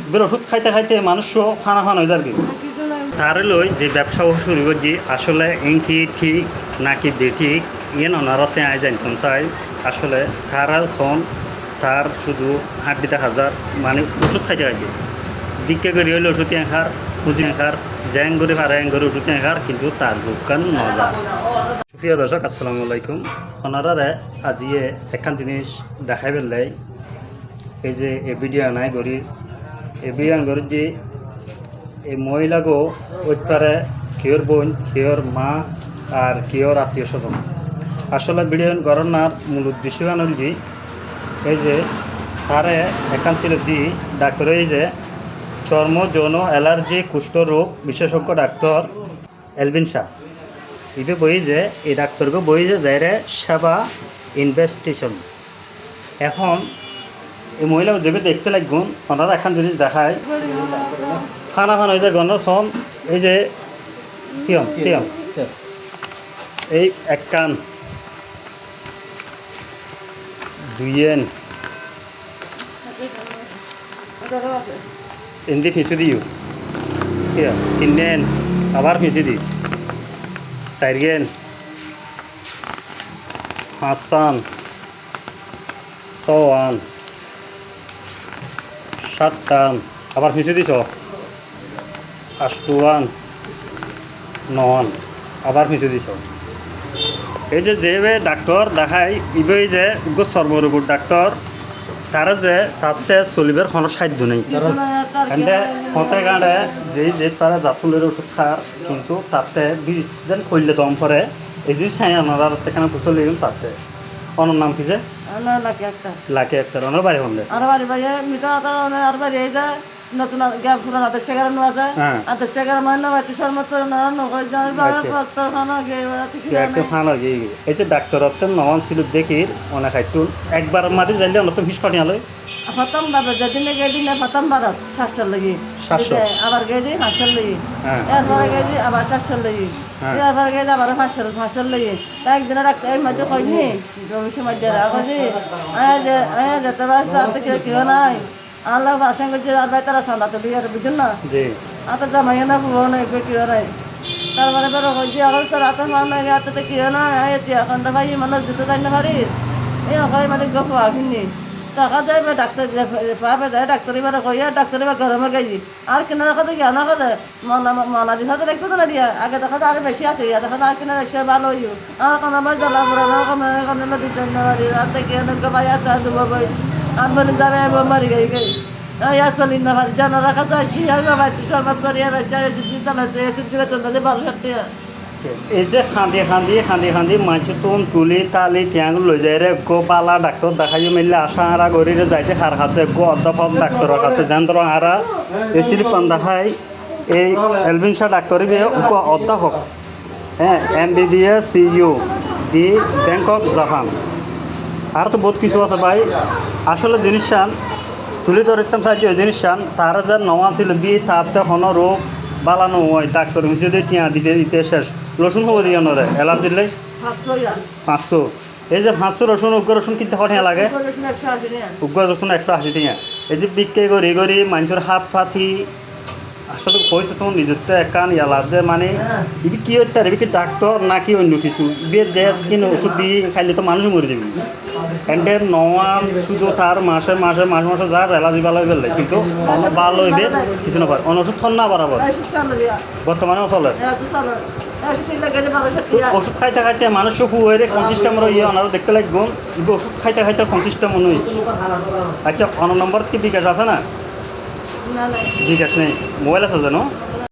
এবার ওষুধ খাইতে খাইতে মানুষও ফানা হয়ে যাবে তার লই যে ব্যবসা শুরু করছি আসলে এনকি ঠিক নাকি বেঠিক ইয়ে ননারতে আয় জানতাম চাই আসলে তার আর সন তার শুধু হাড্ডিতে হাজার মানে ওষুধ খাইতে খাইতে বিক্রি করি হইলে ওষুধ এঁখার পুঁজি এঁখার জ্যাং করে পারে অ্যাং করে ওষুধ এঁখার কিন্তু তার দোকান নজা প্রিয় দর্শক আসসালামু আলাইকুম ওনারারে আজিয়ে একখান জিনিস দেখাই পেলাই এই যে এ ভিডিও নাই করি এ ভিডিও করি যে এই মহিলাগো ওই পারে কেউর বোন কেউর মা আর কেউর আত্মীয় স্বজন আসলে ভিডিও গণনার মূল উদ্দেশ্য আনল যে এই যে তারে একান ছিল দি ডাক্তার এই যে চর্ম যৌন অ্যালার্জি কুষ্ঠরোগ বিশেষজ্ঞ ডাক্তার এলভিন শাহ ইবে বই যে এই ডাক্তারকে বই যে যাইরে সেবা ইনভেস্টিগেশন এখন এই মহিলা যেবে দেখতে লাগুন ওনারা একখান জিনিস দেখায় খানা খান হয়ে যায় গণ সন এই যে টিয়ম টিয়ম এই এক কান দুইয়েন এমনি ফিঁচু দিও তিনদিন আবার ফিঁচি দি চারগেন পাঁচান ছয়ান সাতটান আবার ফিঁচি দিছ আষ্টুয়ান নন আবার ফিঁচি দিছ এই যে ডাক্তার দেখায় ইবে যে সর্বরোগর ডাক্তার তারা যে তাতে চলিবার কোনো সাধ্য নেই এতে হতে গাঁড়ে যে তারা জাতুলের ওষুধ খার কিন্তু তাতে যেন করলে দম করে এই জিনিস সাই ওনার এখানে ফুসলে তাতে ওনার নাম কি যে লাকি একটা ওনার বাড়ি হলে নতুন পুরান আদেশ টাকার নেওয়া যায় আদেশ টাকার মানে এই যে ডাক্তার নওয়ান ছিল দেখি অনেক খাইতুন একবার মাটি যাইলে অনেক হিস কাটিয়ালয় প্রথম বাবা যেদিন গেছি না প্রথম বারত 700 লাগি আবার গেছি 500 লাগি এরপরে গেছি আবার 700 লাগি এরপরে গেছি আবার 500 লাগি তা একদিন ডাক্তার এর মধ্যে কইনি ভবিষ্যৎ মধ্যে রাখছি আয়া যেতে পারছি কেউ নাই আল্লাহ ভাষণ করছে আর ভাই তারা সান্দা তো বিয়ার বুঝুন না আত জামাই না পুরো না একবার কেউ নাই তারপরে বেরো হয়েছি এখন স্যার হাতে মান হাতে কেউ না এখন ভাই মানুষ জুতো যাই না পারি এই ওখানে মানে গপ আখিনি টাকা দেয় ডাক্তার পাবে দেয় ডাক্তার এবার কইয়া ডাক্তার এবার গরমে গেছি আর কেনার কথা কি আনা কথা মনা দিন হাতে রাখবো না দিয়া আগে দেখা যায় আরো বেশি আছে দেখা যায় আর কেনার এসে ভালো হইও আর কোনো আমার জ্বালা পুরানো কোনো দিতে না পারি আর থেকে ভাই আছে আর দেবো ভাই আর বলে যাবে মারি গাই গাই চলি না পারি জানা রাখা যায় সরকার করিয়া চালাতে এসে দিলে তো 12,000 টাকা এই যে খান্দি মানুষ তুম তুলি তালি ঠ্যাং লই যায় রে গো পালা ডাক্তার দেখাই মেললে আসা আরা গরিরে যাইছে খার খাচ্ছে গো অধ্যাপক ডাক্তারের কাছে যেন ধরো আরা এই সিলিপান দেখাই এই এলভিন শাহ ডাক্তারই অধ্যাপক হ্যাঁ MBBS CU D Bangkok Japan আর তো বহুত কিছু আছে ভাই আসলে জিনিস চান তুলি ধরতাম চাইছি ওই জিনিস চান তারা যা নওয়া ছিল দিয়ে তাতে কোনো রোগ বালানো হয় ডাক্তার হিসেবে টিয়া দিতে শেষ রসুন হবো দিয়ে নরে এলার দিলে 500 এই যে 500 রসুন উগ্র রসুন কিনতে কঠিয়া লাগে উগ্র রসুন 180 টাকা এই যে বিক্রি করি মানুষের হাত পাতি আসলে হয়তো তোমার নিজের তো একান ইয়ালার যে মানে ইবি কি হচ্ছে ইবি কি ডাক্তার নাকি অন্য কিছু ইবে যে কিনে ওষুধ দিয়ে খাইলে তো মানুষ মরে যাবে এন্ড নওয়ান শুধু তার মাসে যার এলার্জি ভালো হয়ে গেলে কিন্তু ভালো হইবে কিছু না পারে অন্য ওষুধ থন না বরাবর বর্তমানেও চলে ওষুধ খাইতে মানুষ ফুয়ের 25টা মনে ইয়ে ওনারা দেখতে লাগবো ইবে ওষুধ খাইতে 25টা মনে হয় আচ্ছা অন্য নম্বর কি বিকাশ আছে না বিকাশ নেই মোবাইল আছে জানো